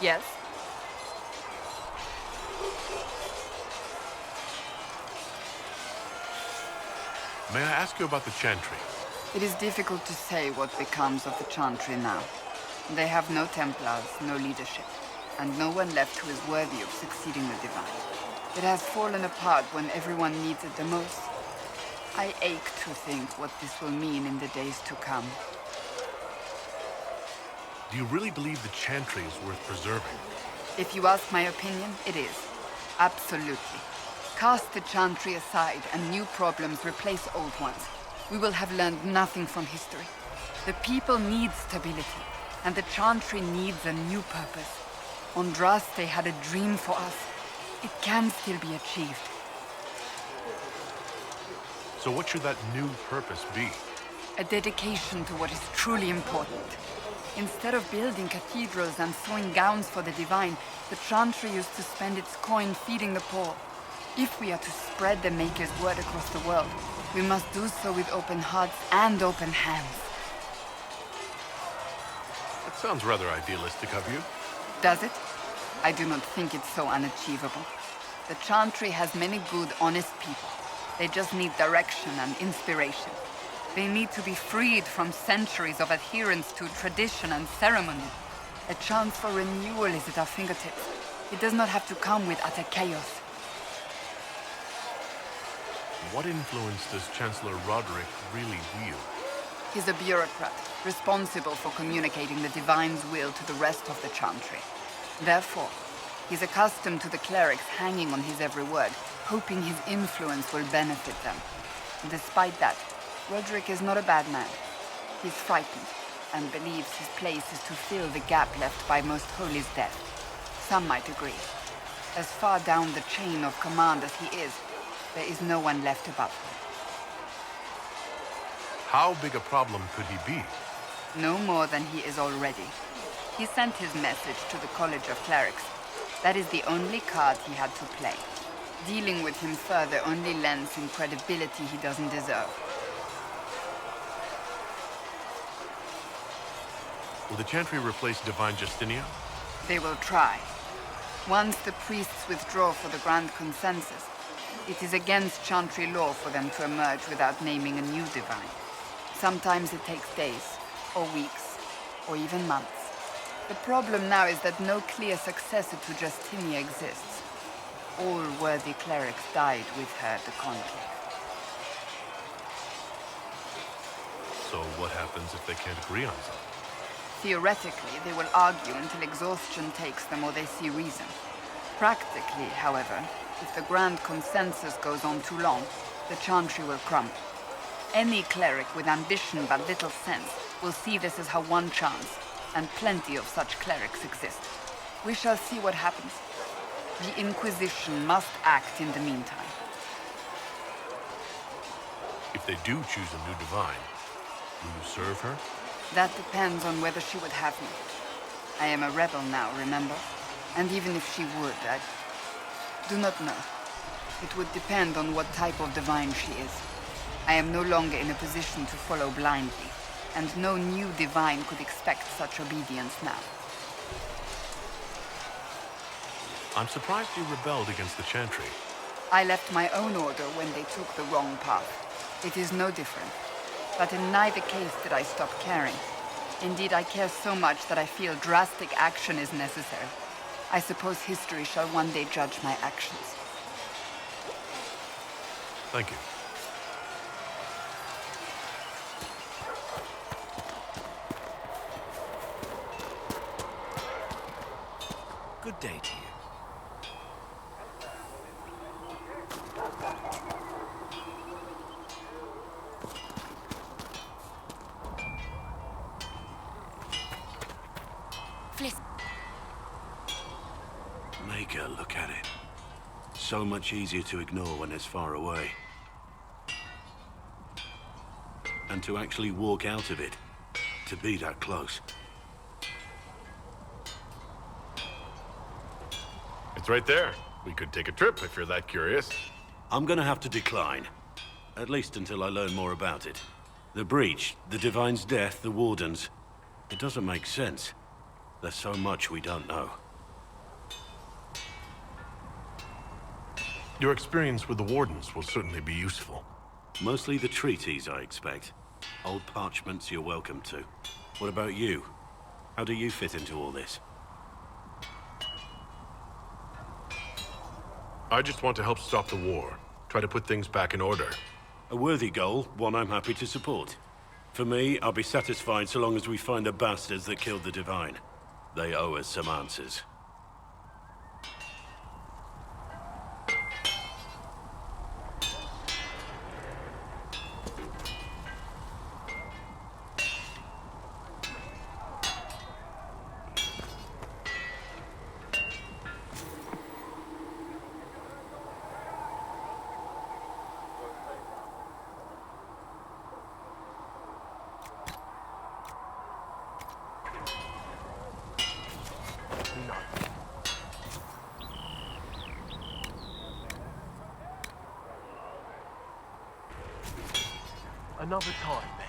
Yes? May I ask you about the Chantry? It is difficult to say what becomes of the Chantry now. They have no Templars, no leadership, and no one left who is worthy of succeeding the Divine. It has fallen apart when everyone needs it the most. I ache to think what this will mean in the days to come. Do you really believe the Chantry is worth preserving? If you ask my opinion, it is. Absolutely. Cast the Chantry aside and new problems replace old ones. We will have learned nothing from history. The people need stability, and the Chantry needs a new purpose. Andraste had a dream for us. It can still be achieved. So what should that new purpose be? A dedication to what is truly important. Instead of building cathedrals and sewing gowns for the Divine, the Chantry used to spend its coin feeding the poor. If we are to spread the Maker's word across the world, we must do so with open hearts and open hands. That sounds rather idealistic of you. Does it? I do not think it's so unachievable. The Chantry has many good, honest people. They just need direction and inspiration. They need to be freed from centuries of adherence to tradition and ceremony. A chance for renewal is at our fingertips. It does not have to come with utter chaos. What influence does Chancellor Roderick really wield? He's a bureaucrat, responsible for communicating the Divine's will to the rest of the Chantry. Therefore, he's accustomed to the clerics hanging on his every word, hoping his influence will benefit them. Despite that, Roderick is not a bad man. He's frightened, and believes his place is to fill the gap left by Most Holy's death. Some might agree. As far down the chain of command as he is, there is no one left above him. How big a problem could he be? No more than he is already. He sent his message to the College of Clerics. That is the only card he had to play. Dealing with him further only lends him credibility he doesn't deserve. Will the Chantry replace Divine Justinia? They will try. Once the priests withdraw for the Grand Consensus, it is against Chantry law for them to emerge without naming a new Divine. Sometimes it takes days, or weeks, or even months. The problem now is that no clear successor to Justinia exists. All worthy clerics died with her at the conclave. So what happens if they can't agree on something? Theoretically, they will argue until exhaustion takes them or they see reason. Practically, however, if the Grand Consensus goes on too long, the Chantry will crumble. Any cleric with ambition but little sense will see this as her one chance, and plenty of such clerics exist. We shall see what happens. The Inquisition must act in the meantime. If they do choose a new Divine, will you serve her? That depends on whether she would have me. I am a rebel now, remember? And even if she would, I do not know. It would depend on what type of Divine she is. I am no longer in a position to follow blindly, and no new Divine could expect such obedience now. I'm surprised you rebelled against the Chantry. I left my own order when they took the wrong path. It is no different. But in neither case did I stop caring. Indeed, I care so much that I feel drastic action is necessary. I suppose history shall one day judge my actions. Thank you. Good day to you. Maker, look at it. So much easier to ignore when it's far away. And to actually walk out of it, to be that close. It's right there. We could take a trip if you're that curious. I'm gonna have to decline. At least until I learn more about it. The breach, the Divine's death, the Wardens. It doesn't make sense. There's so much we don't know. Your experience with the Wardens will certainly be useful. Mostly the treaties, I expect. Old parchments you're welcome to. What about you? How do you fit into all this? I just want to help stop the war. Try to put things back in order. A worthy goal, one I'm happy to support. For me, I'll be satisfied so long as we find the bastards that killed the Divine. They owe us some answers. Another time, then.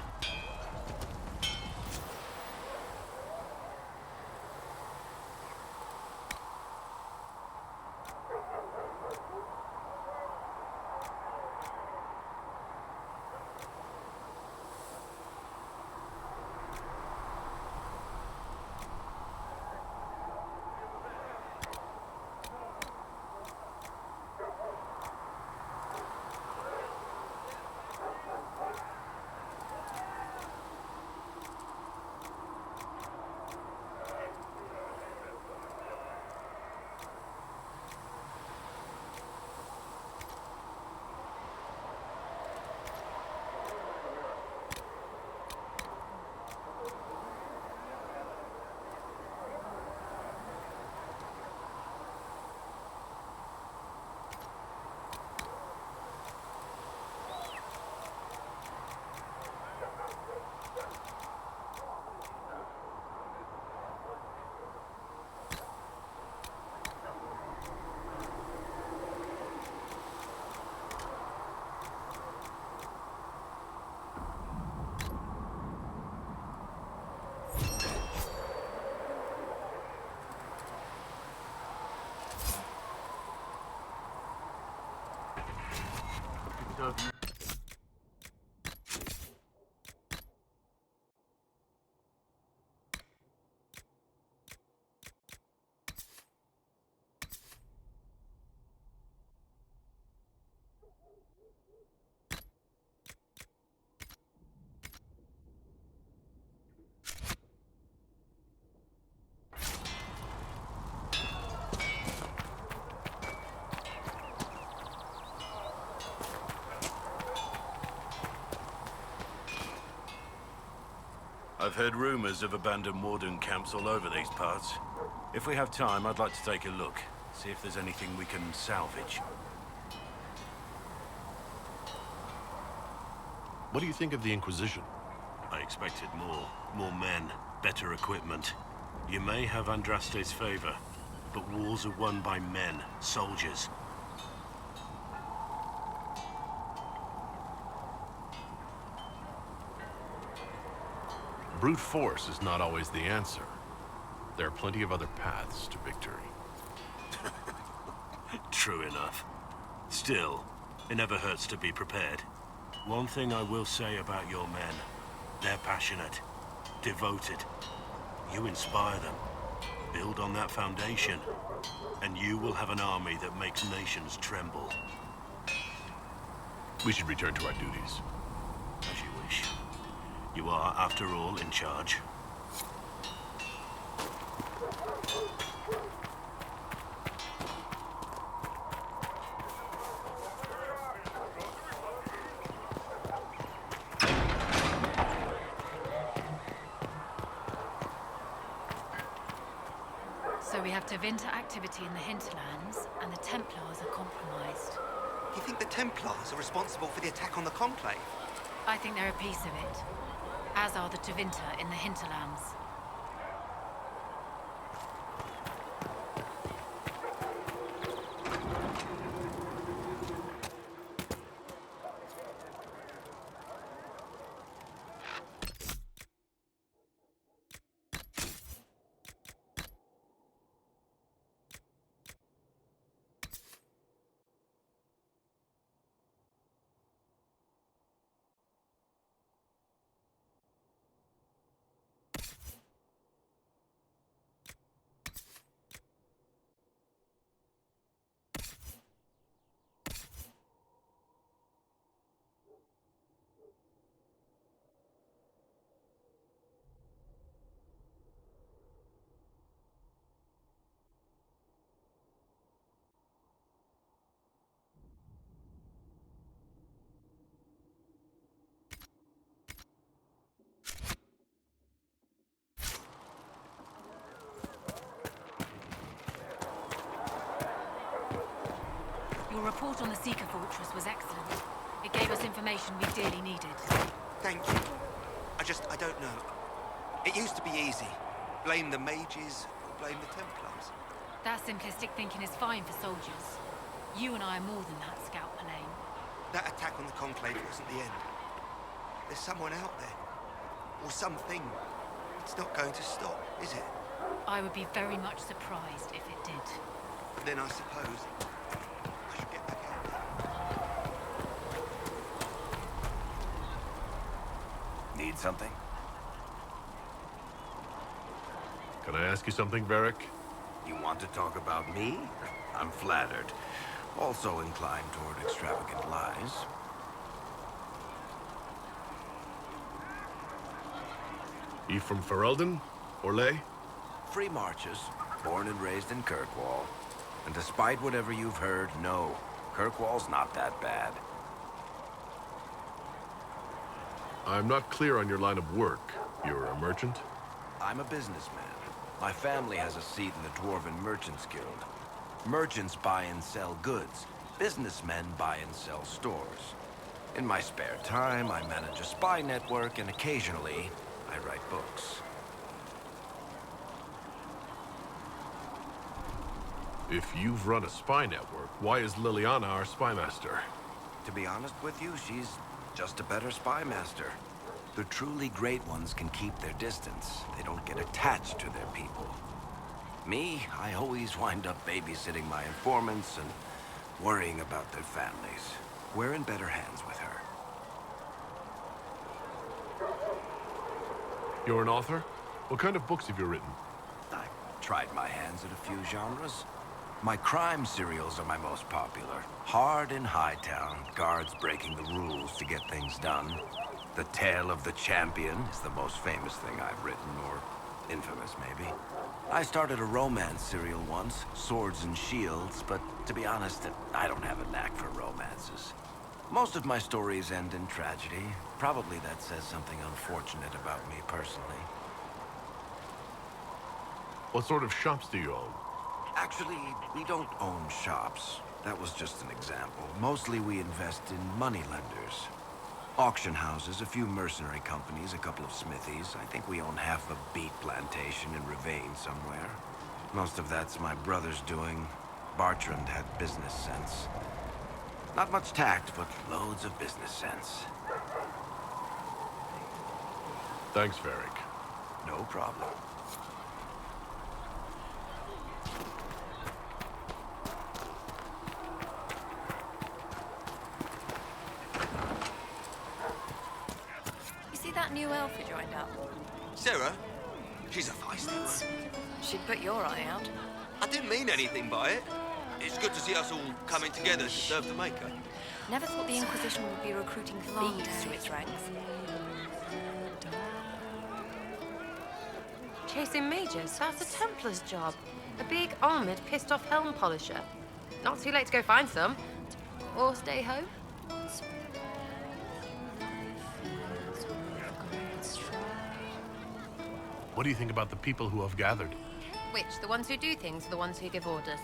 Serve you. I've heard rumors of abandoned Warden camps all over these parts. If we have time, I'd like to take a look. See if there's anything we can salvage. What do you think of the Inquisition? I expected more. More men, better equipment. You may have Andraste's favor, but wars are won by men, soldiers. Brute force is not always the answer. There are plenty of other paths to victory. True enough. Still, it never hurts to be prepared. One thing I will say about your men, they're passionate, devoted. You inspire them. Build on that foundation, and you will have an army that makes nations tremble. We should return to our duties. As you wish. You are, after all, in charge. So we have Tevinter activity in the hinterlands, and the Templars are compromised. You think the Templars are responsible for the attack on the Conclave? I think they're a piece of it, as are the Tevinter in the hinterlands. report on the Seeker Fortress was excellent. It gave us information we dearly needed. Thank you. I don't know. It used to be easy. Blame the mages, or blame the Templars. That simplistic thinking is fine for soldiers. You and I are more than that, Scout Elaine. That attack on the Conclave wasn't the end. There's someone out there. Or something. It's not going to stop, is it? I would be very much surprised if it did. Then I suppose I should get back out there. Need something? Can I ask you something, Varric? You want to talk about me? I'm flattered. Also inclined toward extravagant lies. You from Ferelden? Orlais? Free marches, born and raised in Kirkwall. And despite whatever you've heard, no, Kirkwall's not that bad. I'm not clear on your line of work. You're a merchant? I'm a businessman. My family has a seat in the Dwarven Merchants Guild. Merchants buy and sell goods. Businessmen buy and sell stores. In my spare time, I manage a spy network, and occasionally, I write books. If you've run a spy network, why is Liliana our spy master? To be honest with you, she's just a better spy master. The truly great ones can keep their distance. They don't get attached to their people. Me, I always wind up babysitting my informants and worrying about their families. We're in better hands with her. You're an author? What kind of books have you written? I've tried my hands at a few genres. My crime serials are my most popular. Hard in Hightown, guards breaking the rules to get things done. The Tale of the Champion is the most famous thing I've written, or infamous, maybe. I started a romance serial once, Swords and Shields, but to be honest, I don't have a knack for romances. Most of my stories end in tragedy. Probably that says something unfortunate about me personally. What sort of shops do you own? Actually, we don't own shops. That was just an example. Mostly we invest in moneylenders. Auction houses, a few mercenary companies, a couple of smithies. I think we own half a beet plantation in Ravane somewhere. Most of that's my brother's doing. Bartrand had business sense. Not much tact, but loads of business sense. Thanks, Varric. No problem. You see that new elf who joined up? Sarah? She's a feisty one. She'd put your eye out. I didn't mean anything by it. It's good to see us all coming together to serve the Maker. Never thought the Inquisition would be recruiting thieves to its ranks. Chasing mages, that's a Templar's job. A big, armoured, pissed-off helm polisher. Not too late to go find some. Or stay home. What do you think about the people who have gathered? Which, the ones who do things or the ones who give orders?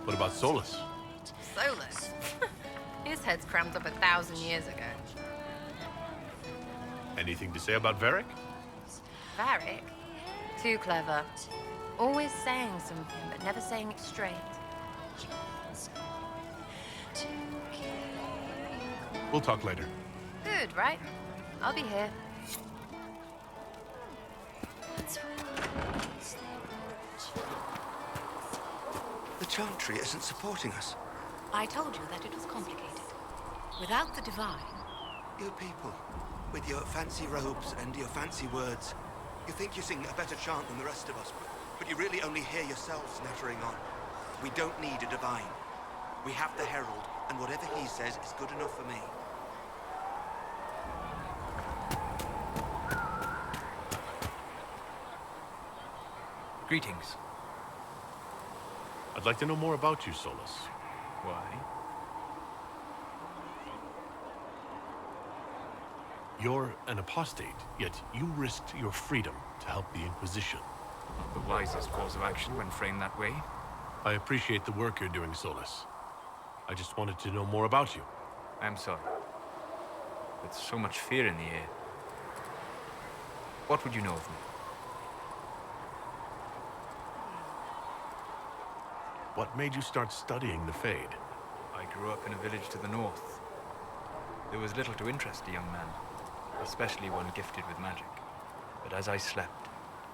What about Solus? Solus? His head's crammed up 1,000 years ago. Anything to say about Varric? Varric? Too clever. Always saying something, but never saying it straight. We'll talk later. Good, right? I'll be here. The Chantry isn't supporting us. I told you that it was complicated. Without the Divine, You people, with your fancy robes and your fancy words, you think you sing a better chant than the rest of us, but you really only hear yourselves nattering on. We don't need a divine. We have the Herald, and whatever he says is good enough for me. Greetings. I'd like to know more about you, Solus. Why? You're an apostate, yet you risked your freedom to help the Inquisition. Not the wisest course of action when framed that way. I appreciate the work you're doing, Solus. I just wanted to know more about you. I'm sorry. With so much fear in the air. What would you know of me? What made you start studying the Fade? I grew up in a village to the north. There was little to interest a young man, especially one gifted with magic. But as I slept,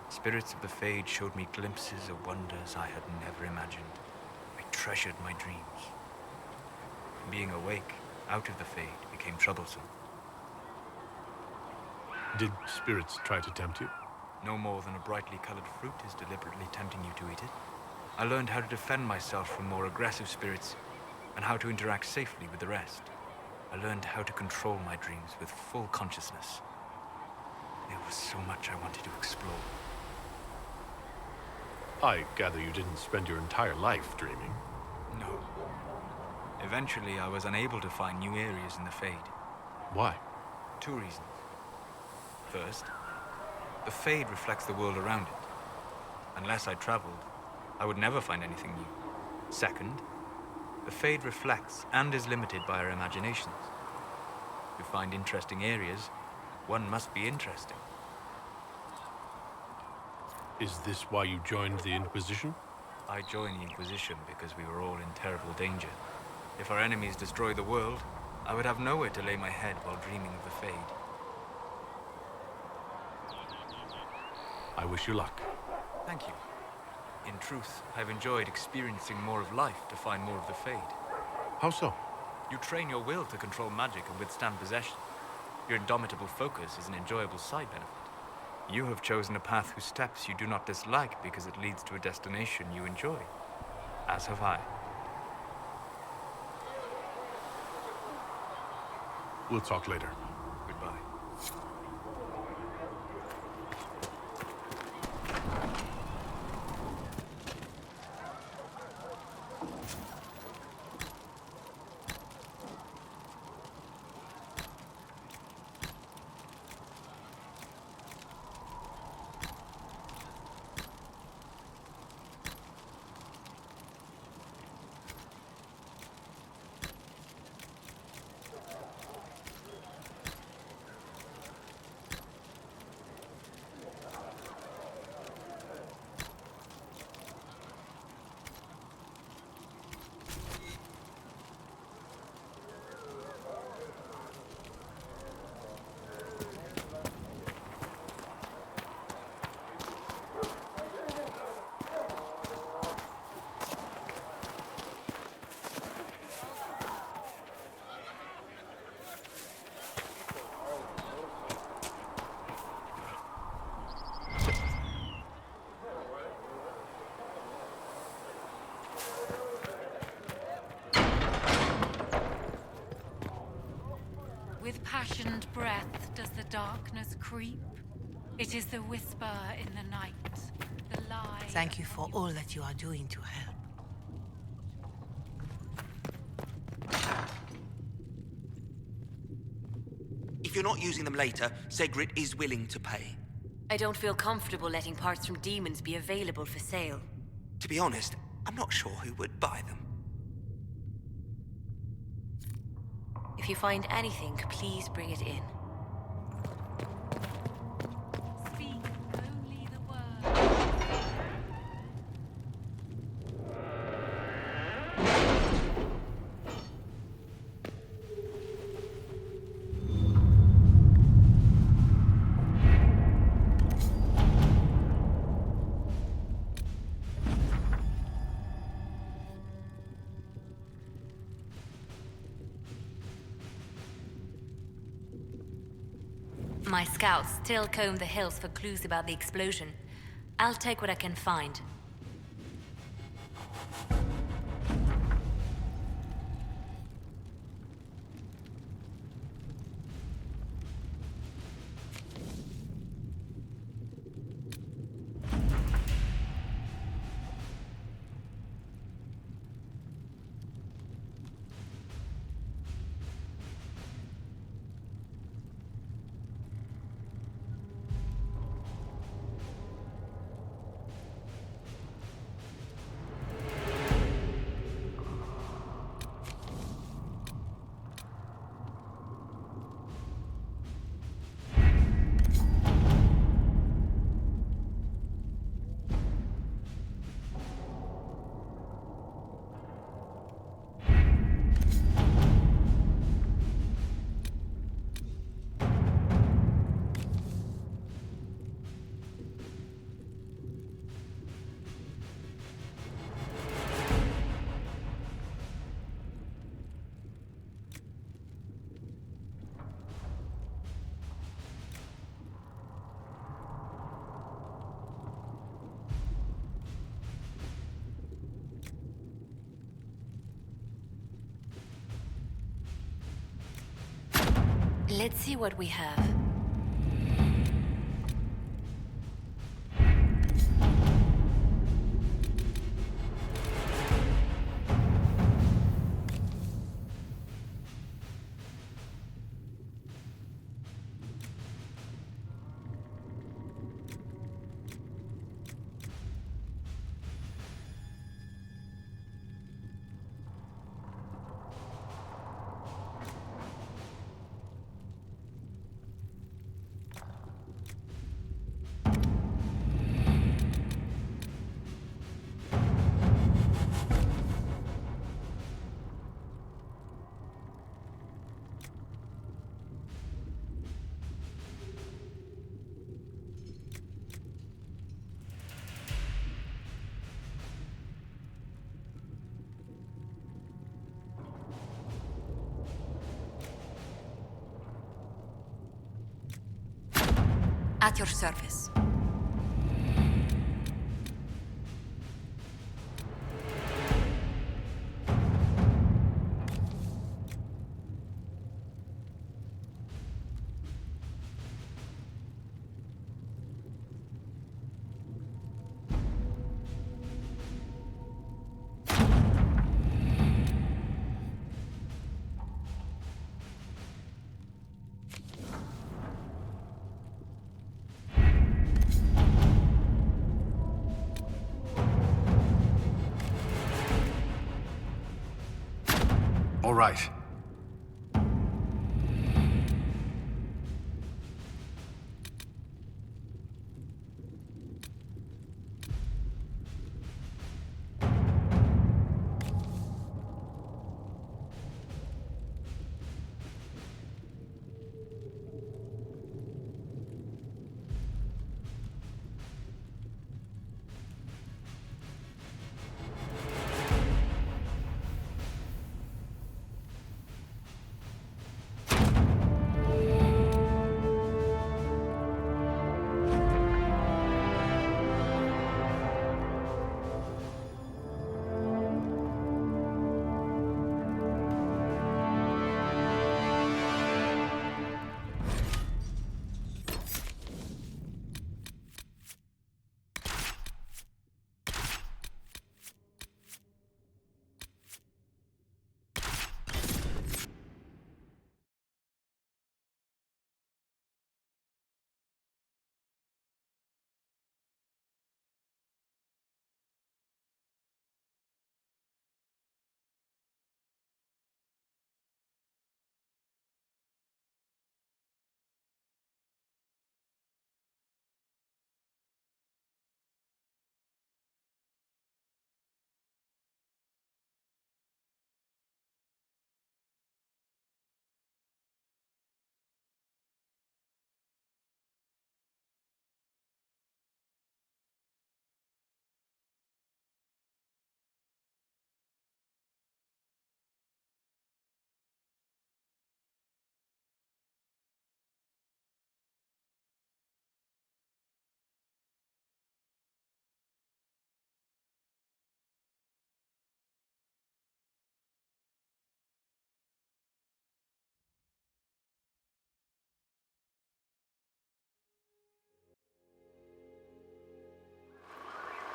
spirits of the Fade showed me glimpses of wonders I had never imagined. I treasured my dreams. Being awake, out of the Fade, became troublesome. Did spirits try to tempt you? No more than a brightly colored fruit is deliberately tempting you to eat it. I learned how to defend myself from more aggressive spirits and how to interact safely with the rest. I learned how to control my dreams with full consciousness. There was so much I wanted to explore. I gather you didn't spend your entire life dreaming. No. Eventually, I was unable to find new areas in the Fade. Why? 2 reasons. First, the Fade reflects the world around it. Unless I traveled, I would never find anything new. Second, the Fade reflects and is limited by our imaginations. To find interesting areas, one must be interesting. Is this why you joined the Inquisition? I joined the Inquisition because we were all in terrible danger. If our enemies destroyed the world, I would have nowhere to lay my head while dreaming of the Fade. I wish you luck. Thank you. In truth, I've enjoyed experiencing more of life to find more of the Fade. How so? You train your will to control magic and withstand possession. Your indomitable focus is an enjoyable side benefit. You have chosen a path whose steps you do not dislike because it leads to a destination you enjoy. As have I. We'll talk later. Goodbye. With passioned breath does the darkness creep. It is the whisper in the night, the lie. Thank you for all that you are doing to help. If you're not using them later, Segrit is willing to pay. I don't feel comfortable letting parts from demons be available for sale. To be honest, I'm not sure who would buy them. If you find anything, please bring it in. Speak only the word. My scouts still comb the hills for clues about the explosion. I'll take what I can find. Let's see what we have. At your service. All right.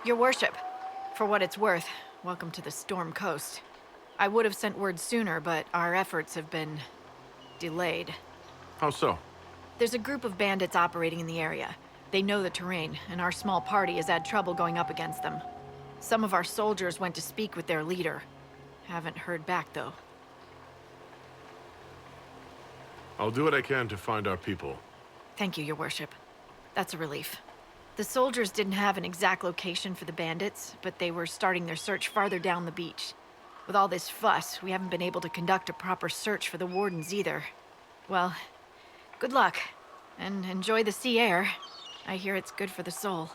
Your worship, for what it's worth, welcome to the Storm Coast. I would have sent word sooner, but our efforts have been delayed. How so? There's a group of bandits operating in the area. They know the terrain, and our small party has had trouble going up against them. Some of our soldiers went to speak with their leader. Haven't heard back, though. I'll do what I can to find our people. Thank you, Your Worship. That's a relief. The soldiers didn't have an exact location for the bandits, but they were starting their search farther down the beach. With all this fuss, we haven't been able to conduct a proper search for the wardens either. Well, good luck, and enjoy the sea air. I hear it's good for the soul.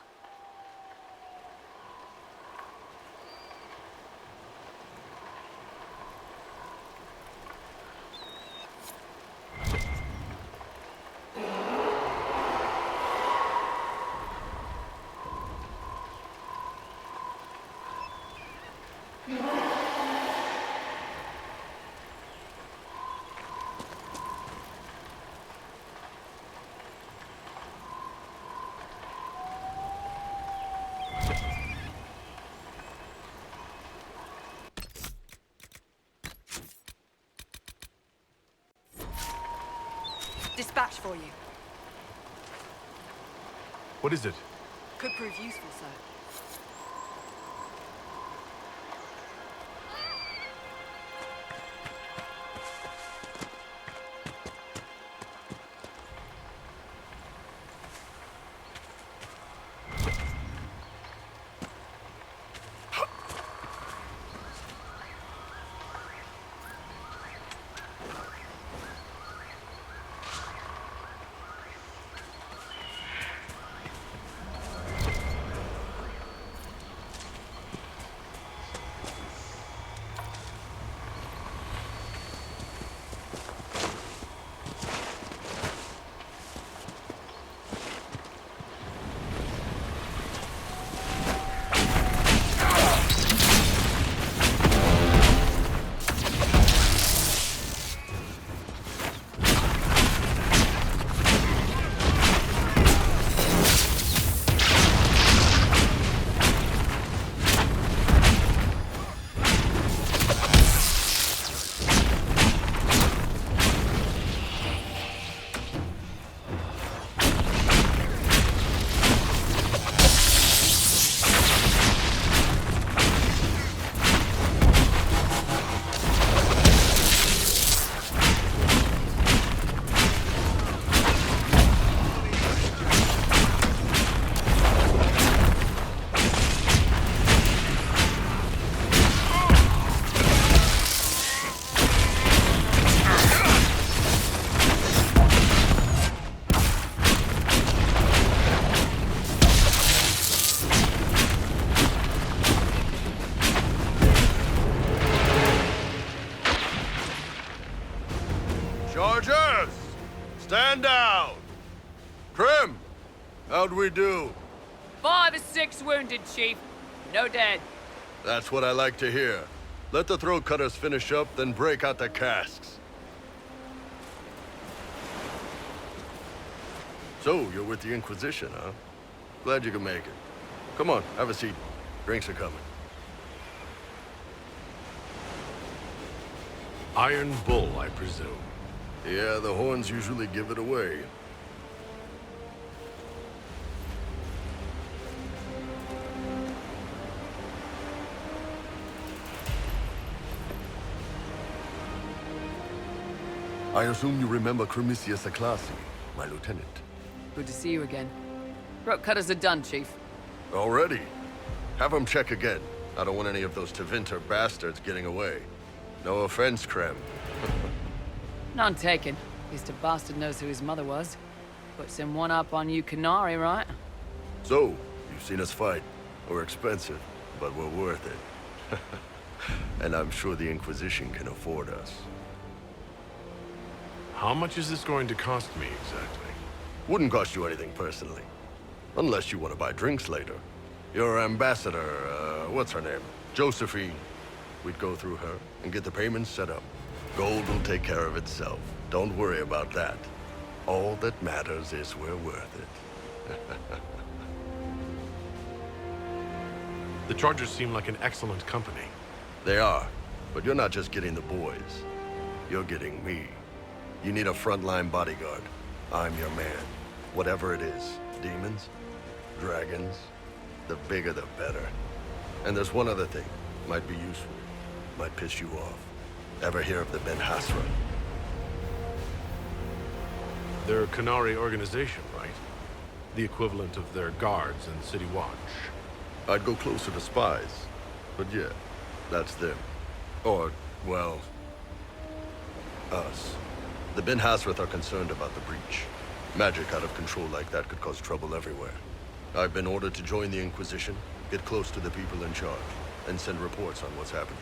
dispatch for you. What is it? Could prove useful, sir. Chargers! Stand down! Trim! How'd we do? 5 or 6 wounded, Chief. No dead. That's what I like to hear. Let the throat cutters finish up, then break out the casks. So, you're with the Inquisition, huh? Glad you could make it. Come on, have a seat. Drinks are coming. Iron Bull, I presume. Yeah, the horns usually give it away. I assume you remember Cremisius Aclassi, my lieutenant. Good to see you again. Throat cutters are done, Chief. Already? Have him check again. I don't want any of those Tevinter bastards getting away. No offense, Krem. None taken. At least a bastard knows who his mother was. Puts him one up on you Canary, right? So, you've seen us fight. We're expensive, but we're worth it. And I'm sure the Inquisition can afford us. How much is this going to cost me, exactly? Wouldn't cost you anything personally. Unless you want to buy drinks later. Your ambassador, what's her name? Josephine. We'd go through her and get the payments set up. Gold will take care of itself. Don't worry about that. All that matters is we're worth it. The Chargers seem like an excellent company. They are, but you're not just getting the boys. You're getting me. You need a frontline bodyguard. I'm your man. Whatever it is. Demons? Dragons? The bigger the better. And there's one other thing. Might be useful. Might piss you off. Ever hear of the Ben Hasra? They're a Canary organization, right? The equivalent of their guards and City Watch. I'd go closer to spies. But yeah, that's them. Or, well, us. The Ben Hasrath are concerned about the breach. Magic out of control like that could cause trouble everywhere. I've been ordered to join the Inquisition, get close to the people in charge, and send reports on what's happening.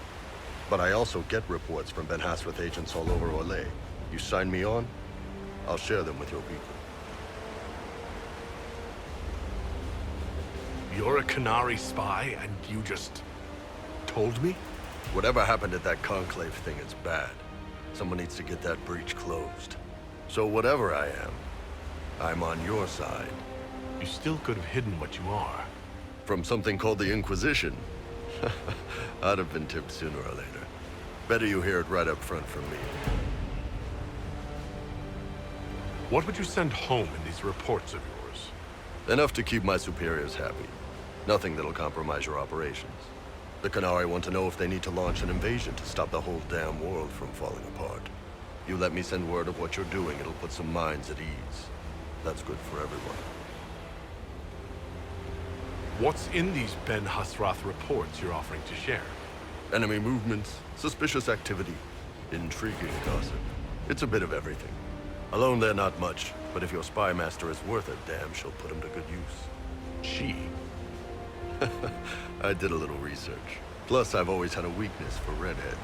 But I also get reports from Ben Hasrath agents all over Orlais. You sign me on, I'll share them with your people. You're a Canary spy, and you just told me? Whatever happened at that Conclave thing is bad. Someone needs to get that breach closed. So whatever I am, I'm on your side. You still could have hidden what you are. From something called the Inquisition? I'd have been tipped sooner or later. Better you hear it right up front from me. What would you send home in these reports of yours? Enough to keep my superiors happy. Nothing that'll compromise your operations. The Qunari want to know if they need to launch an invasion to stop the whole damn world from falling apart. You let me send word of what you're doing, it'll put some minds at ease. That's good for everyone. What's in these Ben Hasrath reports you're offering to share? Enemy movements, suspicious activity, intriguing gossip. It's a bit of everything. Alone they're not much, but if your spy master is worth a damn, she'll put him to good use. She? I did a little research. Plus, I've always had a weakness for redheads.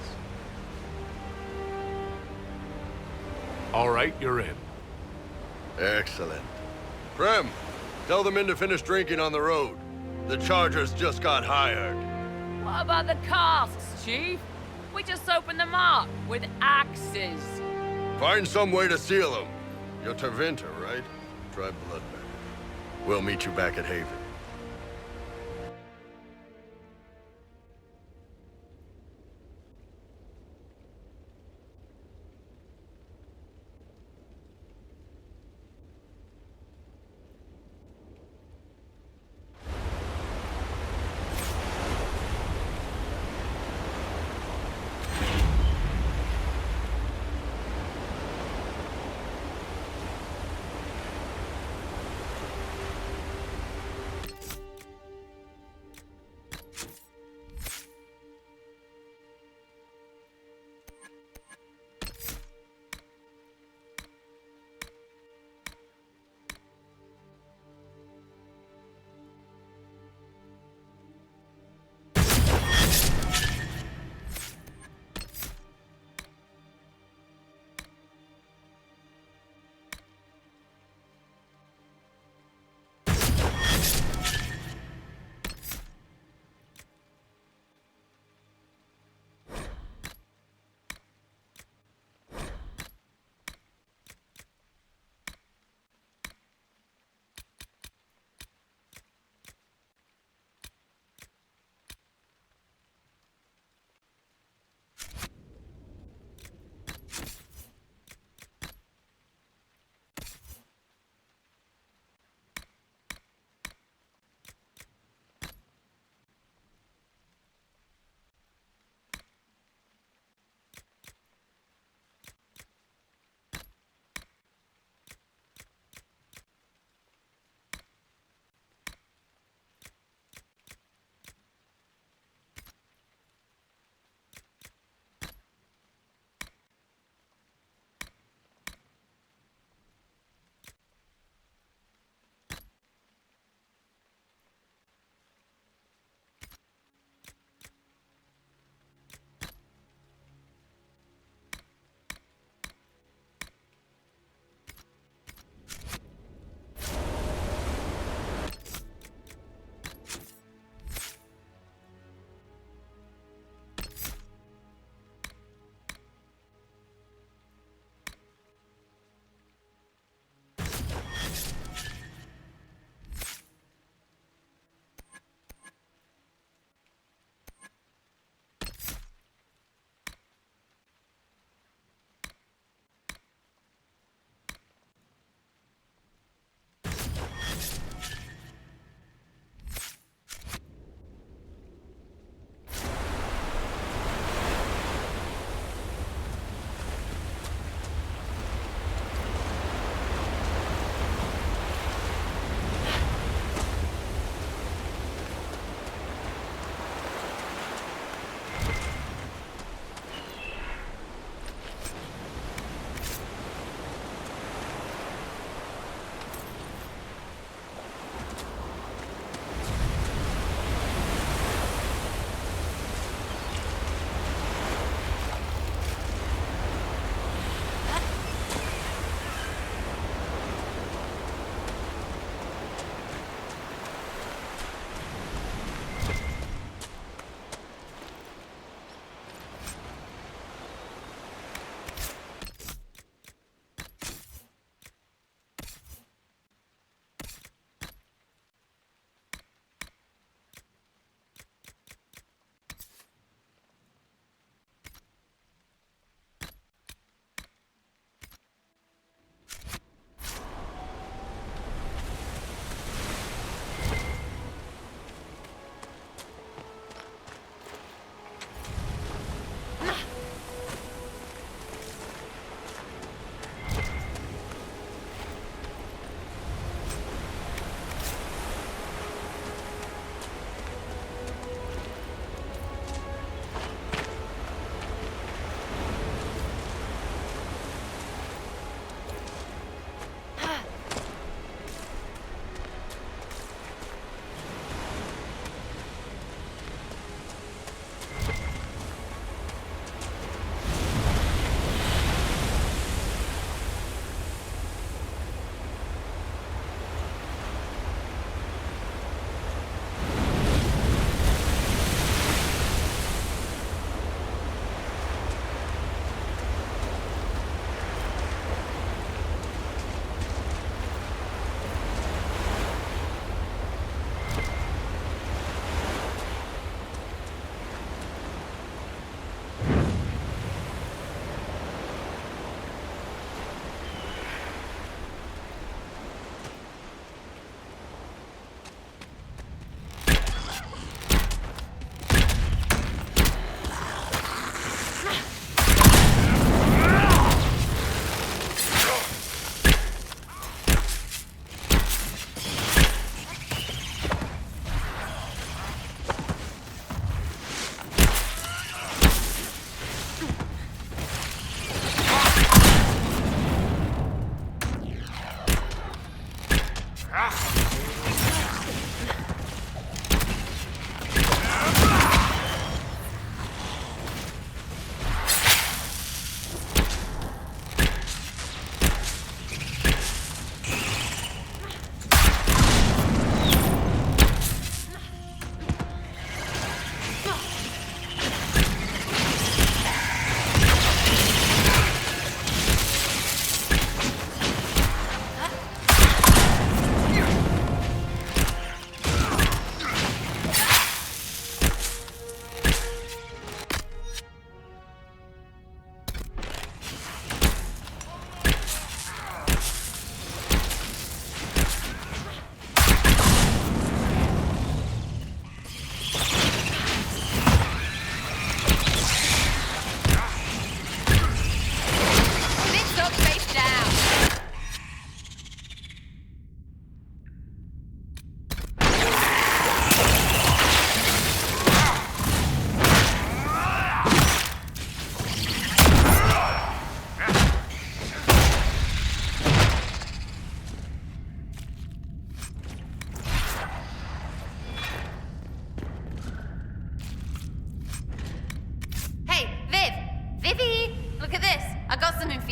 All right, you're in. Excellent. Prem, tell the men to finish drinking on the road. The Chargers just got hired. What about the casks, Chief? We just opened them up with axes. Find some way to seal them. You're Tervinter, right? Try Bloodbath. We'll meet you back at Haven.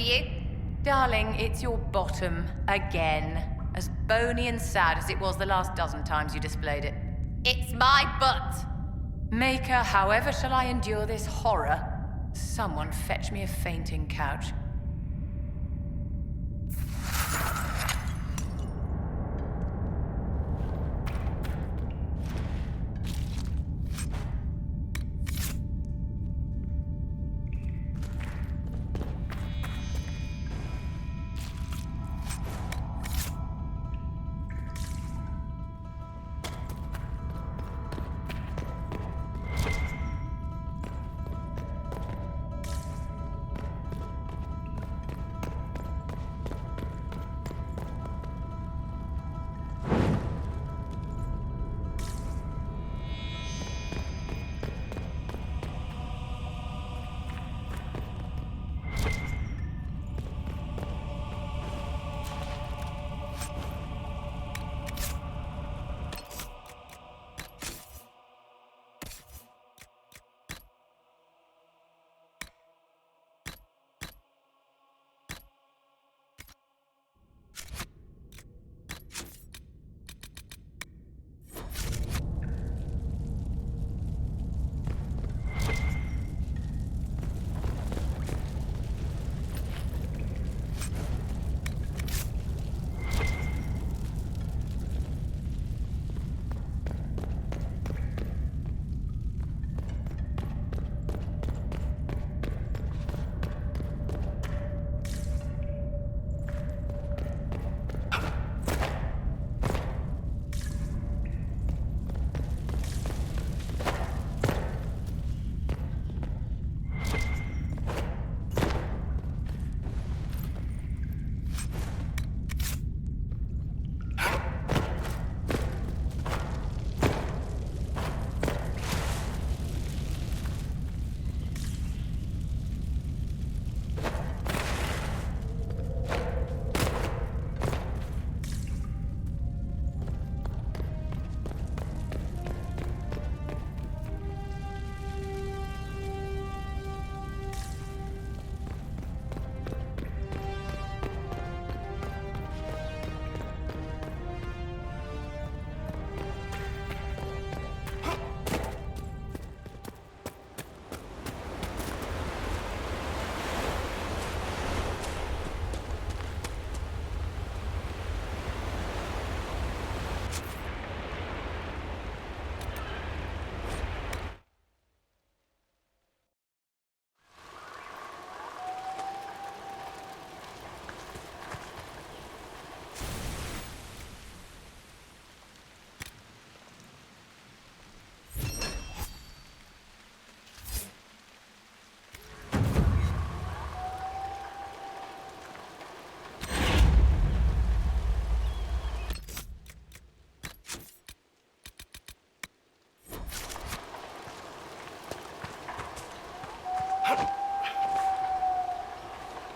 you? Darling, it's your bottom again. As bony and sad as it was the last dozen times you displayed it. It's my butt. Maker, however shall I endure this horror? Someone fetch me a fainting couch.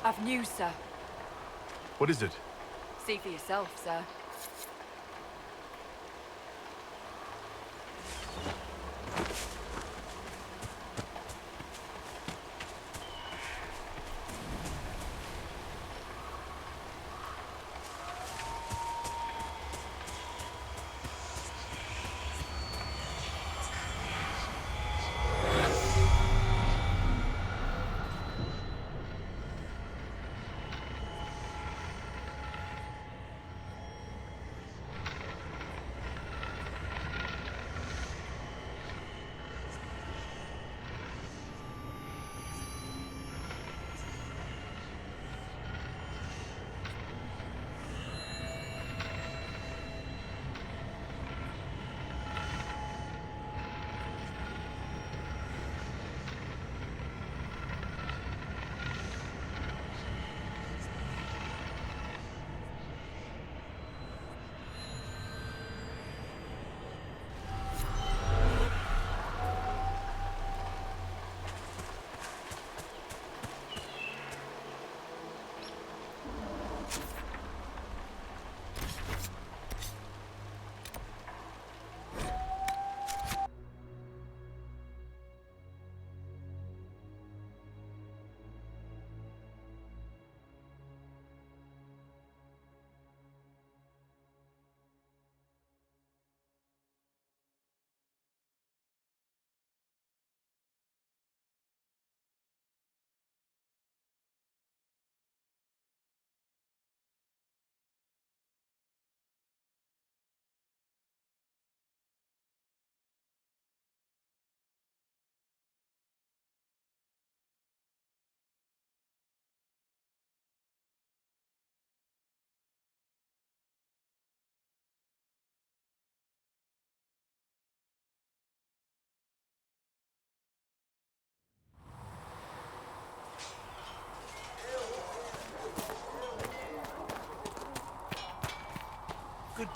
I've news, sir. What is it? See for yourself, sir.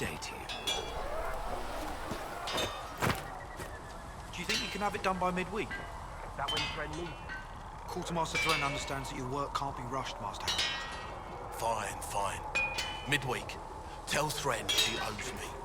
day to you. Do you think you can have it done by midweek? Is that when Thren needs it? Quartermaster Thren understands that your work can't be rushed, Master Harry. Fine. Midweek. Tell Thren she owes me.